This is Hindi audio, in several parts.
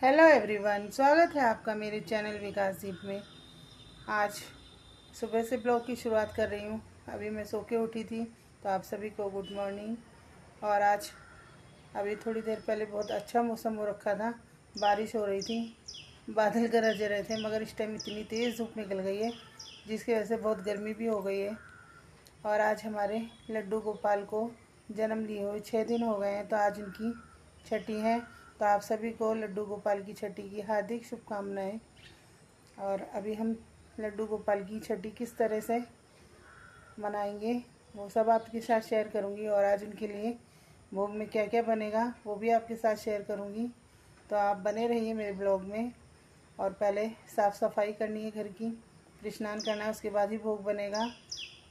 हेलो एवरीवन, स्वागत है आपका मेरे चैनल विकास दीप में। आज सुबह से ब्लॉग की शुरुआत कर रही हूँ। अभी मैं सो के उठी थी, तो आप सभी को गुड मॉर्निंग। और आज अभी थोड़ी देर पहले बहुत अच्छा मौसम हो रखा था, बारिश हो रही थी, बादल गरज रहे थे, मगर इस टाइम इतनी तेज़ धूप निकल गई है जिसकी वजह से बहुत गर्मी भी हो गई है। और आज हमारे लड्डू गोपाल को जन्म लिए हुए 6 दिन हो गए हैं, तो आज उनकी छठी है। तो आप सभी को लड्डू गोपाल की छठी की हार्दिक शुभकामनाएं। और अभी हम लड्डू गोपाल की छठी किस तरह से मनाएंगे वो सब आपके साथ शेयर करूंगी। और आज उनके लिए भोग में क्या क्या बनेगा वो भी आपके साथ शेयर करूंगी। तो आप बने रहिए मेरे ब्लॉग में। और पहले साफ़ सफाई करनी है घर की, फिर स्नान करना है, उसके बाद ही भोग बनेगा।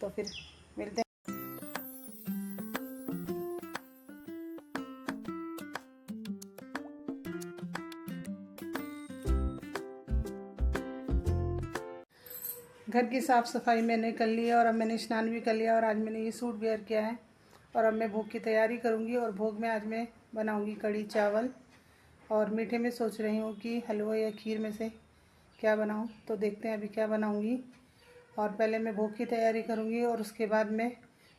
तो फिर मिलते हैं। घर की साफ़ सफाई मैंने कर ली है और अब मैंने स्नान भी कर लिया और आज मैंने ये सूट वेयर किया है। और अब मैं भोग की तैयारी करूँगी। और भोग में आज मैं बनाऊँगी कढ़ी चावल। और मीठे में सोच रही हूँ कि हलवा या खीर में से क्या बनाऊँ, तो देखते हैं अभी क्या बनाऊँगी। और पहले मैं भोग की तैयारी करूँगी और उसके बाद मैं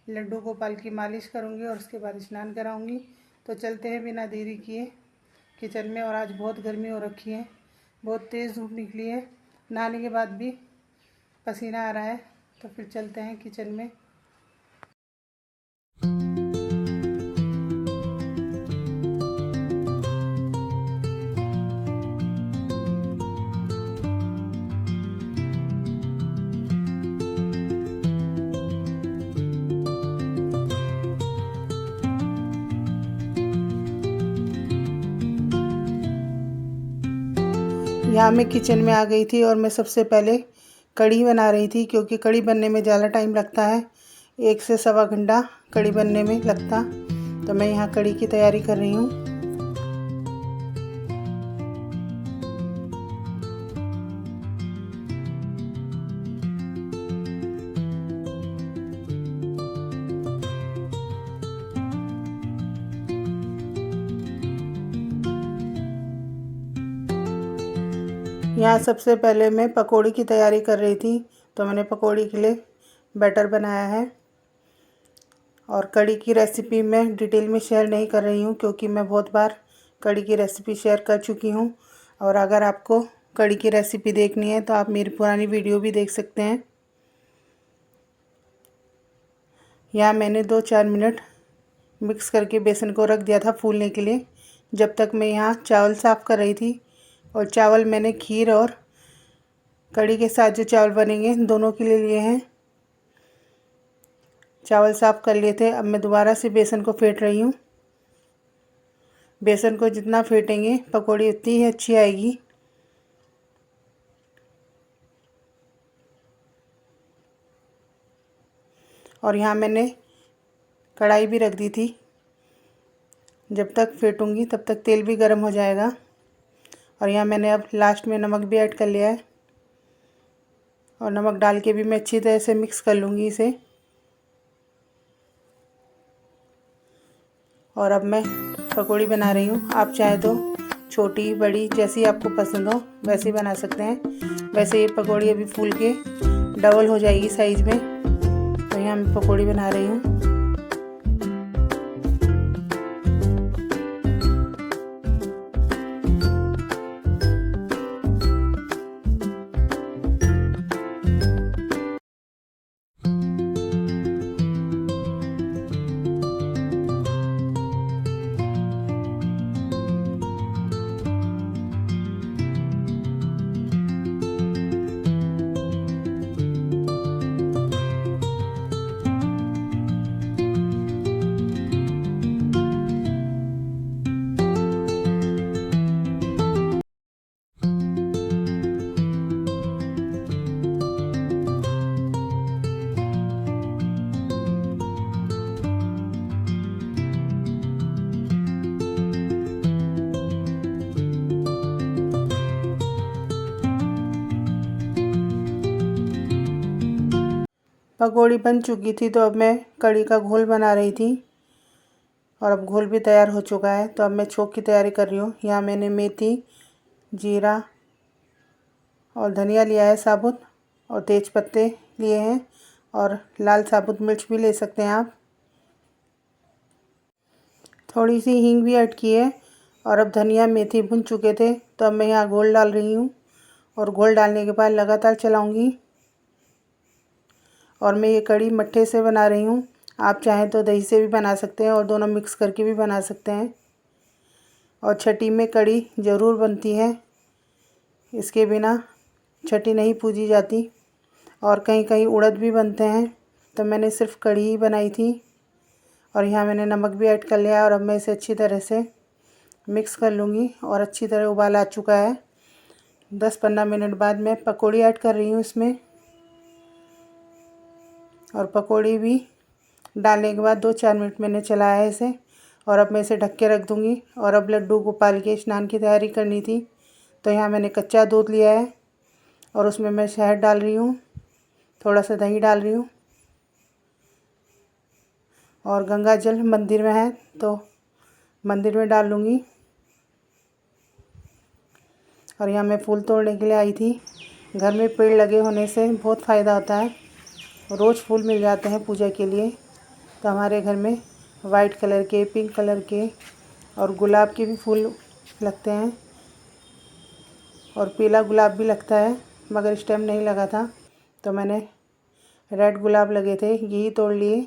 लड्डू गोपाल की मालिश करूँगी और उसके बाद स्नान कराऊँगी। तो चलते हैं बिना देरी किए किचन में। और आज बहुत गर्मी हो रखी है, बहुत तेज़ धूप निकली है, नहाने के बाद भी पसीना आ रहा है। तो फिर चलते हैं किचन में। यहाँ मैं किचन में आ गई थी और मैं सबसे पहले कढ़ी बना रही थी, क्योंकि कढ़ी बनने में ज़्यादा टाइम लगता है, 1 से सवा घंटा कढ़ी बनने में लगता। तो मैं यहाँ कढ़ी की तैयारी कर रही हूँ। यहाँ सबसे पहले मैं पकौड़ी की तैयारी कर रही थी, तो मैंने पकौड़ी के लिए बैटर बनाया है। और कढ़ी की रेसिपी मैं डिटेल में शेयर नहीं कर रही हूँ, क्योंकि मैं बहुत बार कढ़ी की रेसिपी शेयर कर चुकी हूँ। और अगर आपको कढ़ी की रेसिपी देखनी है तो आप मेरी पुरानी वीडियो भी देख सकते हैं। यहाँ मैंने 2-4 मिनट मिक्स करके बेसन को रख दिया था फूलने के लिए, जब तक मैं यहाँ चावल साफ़ कर रही थी। और चावल मैंने खीर और कढ़ी के साथ जो चावल बनेंगे दोनों के लिए लिए हैं। चावल साफ़ कर लिए थे। अब मैं दोबारा से बेसन को फेंट रही हूँ। बेसन को जितना फेंटेंगे पकौड़ी उतनी ही अच्छी आएगी। और यहाँ मैंने कढ़ाई भी रख दी थी, जब तक फेंटूंगी तब तक तेल भी गर्म हो जाएगा। और यहाँ मैंने अब लास्ट में नमक भी ऐड कर लिया है, और नमक डाल के भी मैं अच्छी तरह से मिक्स कर लूँगी इसे। और अब मैं पकौड़ी बना रही हूँ। आप चाहे तो छोटी बड़ी जैसी आपको पसंद हो वैसे ही बना सकते हैं। वैसे ये पकौड़ी अभी फूल के डबल हो जाएगी साइज़ में। तो यहाँ मैं पकौड़ी बना रही हूँ। पकौड़ी बन चुकी थी, तो अब मैं कढ़ी का घोल बना रही थी। और अब घोल भी तैयार हो चुका है, तो अब मैं छोंक की तैयारी कर रही हूँ। यहाँ मैंने मेथी, जीरा और धनिया लिया है साबुत, और तेज पत्ते लिए हैं, और लाल साबुत मिर्च भी ले सकते हैं आप। थोड़ी सी हींग भी ऐड की है। और अब धनिया मेथी भुन चुके थे, तो अब मैं यहाँ घोल डाल रही हूँ, और घोल डालने के बाद लगातार चलाऊँगी। और मैं ये कढ़ी मट्ठे से बना रही हूँ, आप चाहें तो दही से भी बना सकते हैं और दोनों मिक्स करके भी बना सकते हैं। और छठी में कढ़ी ज़रूर बनती है, इसके बिना छठी नहीं पूजी जाती। और कहीं कहीं उड़द भी बनते हैं, तो मैंने सिर्फ कढ़ी ही बनाई थी। और यहाँ मैंने नमक भी ऐड कर लिया, और अब मैं इसे अच्छी तरह से मिक्स कर लूँगी। और अच्छी तरह उबाल आ चुका है। 10-15 मिनट बाद मैं पकौड़ी ऐड कर रही हूँ इसमें, और पकौड़ी भी डालने के बाद 2-4 मिनट मैंने चलाया है इसे। और अब मैं इसे ढक के रख दूँगी। और अब लड्डू गोपाल के स्नान की तैयारी करनी थी, तो यहाँ मैंने कच्चा दूध लिया है, और उसमें मैं शहद डाल रही हूँ, थोड़ा सा दही डाल रही हूँ, और गंगा जल मंदिर में है तो मंदिर में डाल लूँगी। और यहाँ मैं फूल तोड़ने के लिए आई थी। घर में पेड़ लगे होने से बहुत फ़ायदा होता है, रोज़ फूल मिल जाते हैं पूजा के लिए। तो हमारे घर में वाइट कलर के, पिंक कलर के और गुलाब के भी फूल लगते हैं, और पीला गुलाब भी लगता है, मगर इस टाइम नहीं लगा था, तो मैंने रेड गुलाब लगे थे यही तोड़ लिए।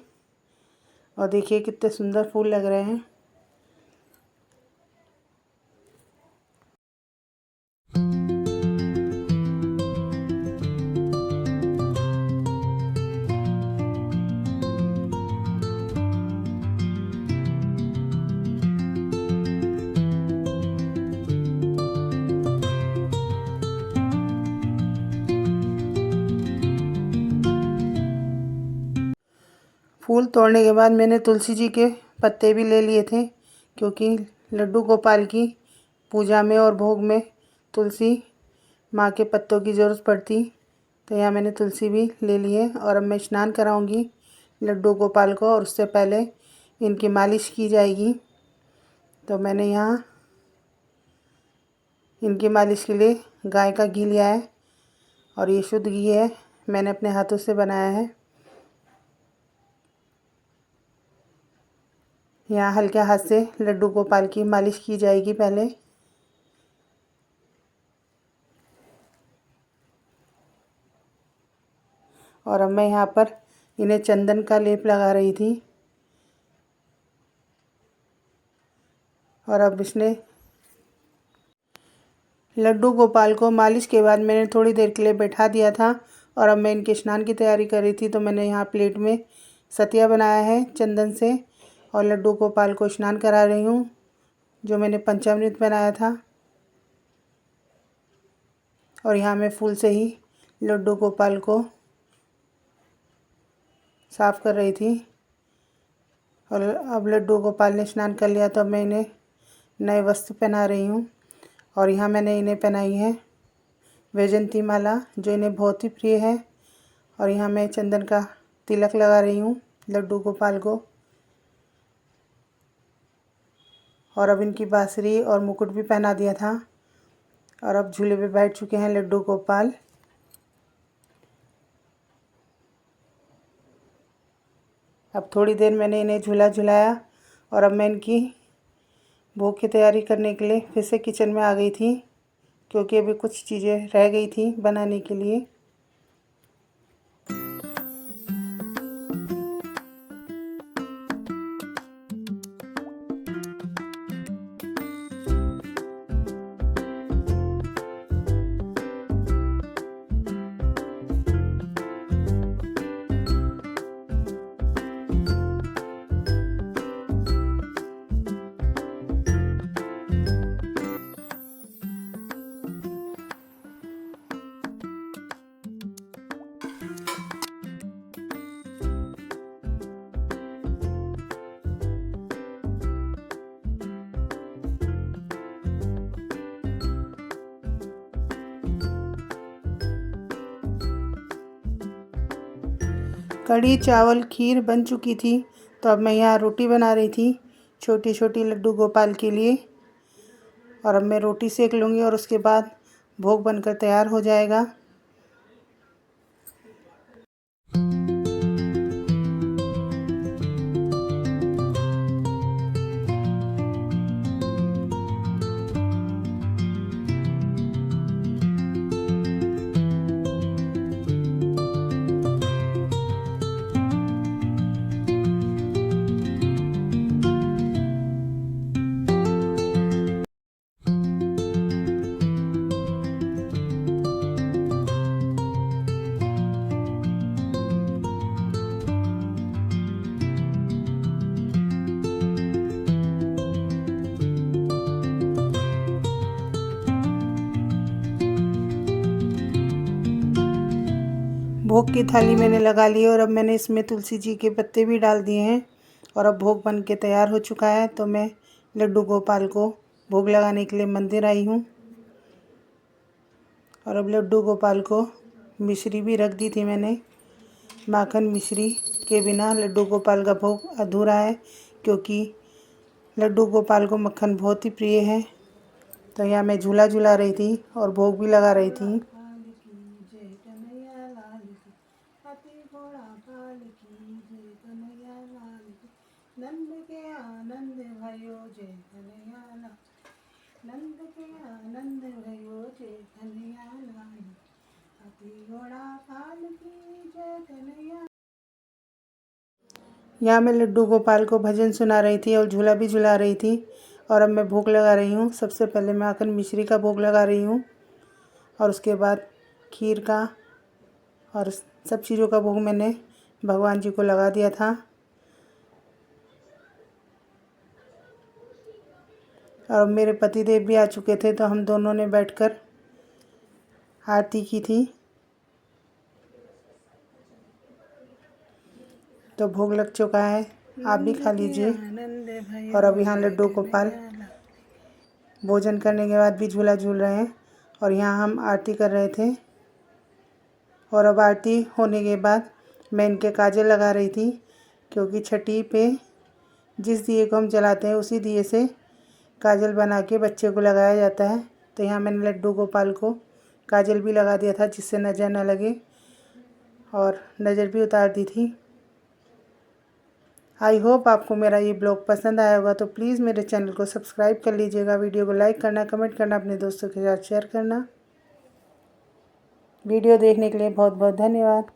और देखिए कितने सुंदर फूल लग रहे हैं। फूल तोड़ने के बाद मैंने तुलसी जी के पत्ते भी ले लिए थे, क्योंकि लड्डू गोपाल की पूजा में और भोग में तुलसी माँ के पत्तों की ज़रूरत पड़ती। तो यहाँ मैंने तुलसी भी ले ली है। और अब मैं स्नान कराऊंगी लड्डू गोपाल को, और उससे पहले इनकी मालिश की जाएगी। तो मैंने यहाँ इनकी मालिश के लिए गाय का घी लिया है, और ये शुद्ध घी है, मैंने अपने हाथों से बनाया है। यहाँ हल्के हाथ से लड्डू गोपाल की मालिश की जाएगी पहले। और अब मैं यहाँ पर इन्हें चंदन का लेप लगा रही थी। और अब इसने लड्डू गोपाल को मालिश के बाद मैंने थोड़ी देर के लिए बैठा दिया था। और अब मैं इनके स्नान की तैयारी कर रही थी, तो मैंने यहाँ प्लेट में सतिया बनाया है चंदन से, और लड्डू गोपाल को स्नान करा रही हूँ, जो मैंने पंचामृत बनाया था। और यहाँ मैं फूल से ही लड्डू गोपाल को साफ़ कर रही थी। और अब लड्डू गोपाल ने स्नान कर लिया, तो अब मैं इन्हें नए वस्त्र पहना रही हूँ। और यहाँ मैंने इन्हें पहनाई है वैजयंती माला, जो इन्हें बहुत ही प्रिय है। और यहाँ मैं चंदन का तिलक लगा रही हूँ लड्डू गोपाल को। और अब इनकी बांसुरी और मुकुट भी पहना दिया था, और अब झूले पे बैठ चुके हैं लड्डू गोपाल। अब थोड़ी देर मैंने इन्हें झूला झुलाया, और अब मैं इनकी भोग की तैयारी करने के लिए फिर से किचन में आ गई थी, क्योंकि अभी कुछ चीज़ें रह गई थी बनाने के लिए। कढ़ी चावल खीर बन चुकी थी, तो अब मैं यहाँ रोटी बना रही थी छोटी छोटी लड्डू गोपाल के लिए। और अब मैं रोटी सेक लूँगी और उसके बाद भोग बनकर तैयार हो जाएगा। भोग की थाली मैंने लगा ली और अब मैंने इसमें तुलसी जी के पत्ते भी डाल दिए हैं और अब भोग बन के तैयार हो चुका है। तो मैं लड्डू गोपाल को भोग लगाने के लिए मंदिर आई हूँ और अब लड्डू गोपाल को मिश्री भी रख दी थी मैंने। माखन मिश्री के बिना लड्डू गोपाल का भोग अधूरा है, क्योंकि लड्डू गोपाल को मक्खन बहुत ही प्रिय है। तो यहाँ मैं झूला झूला रही थी और भोग भी लगा रही थी। नंद के आनंद भयो जय कन्हैया लाल, नंद के आनंद भयो जय कन्हैया लाल, हाथी घोड़ा पाल की जय कन्हैया। यहाँ मैं लड्डू गोपाल को भजन सुना रही थी और झूला भी झूला रही थी और अब मैं भोग लगा रही हूँ। सबसे पहले मैं माखन मिश्री का भोग लगा रही हूँ और उसके बाद खीर का और सब चीज़ों का भोग मैंने भगवान जी को लगा दिया था। और मेरे पतिदेव भी आ चुके थे, तो हम दोनों ने बैठकर आरती की थी। तो भोग लग चुका है, आप भी खा लीजिए। और अब यहाँ लड्डू गोपाल भोजन करने के बाद भी झूला झूल रहे हैं और यहाँ हम आरती कर रहे थे। और अब आरती होने के बाद मैं इनके काजल लगा रही थी, क्योंकि छठी पे जिस दिए को हम जलाते हैं उसी दिए से काजल बना के बच्चे को लगाया जाता है। तो यहाँ मैंने लड्डू गोपाल को काजल भी लगा दिया था, जिससे नज़र न लगे, और नज़र भी उतार दी थी। आई होप आपको मेरा ये ब्लॉग पसंद आया होगा, तो प्लीज़ मेरे चैनल को सब्सक्राइब कर लीजिएगा। वीडियो को लाइक करना, कमेंट करना, अपने दोस्तों के साथ शेयर करना। वीडियो देखने के लिए बहुत बहुत धन्यवाद।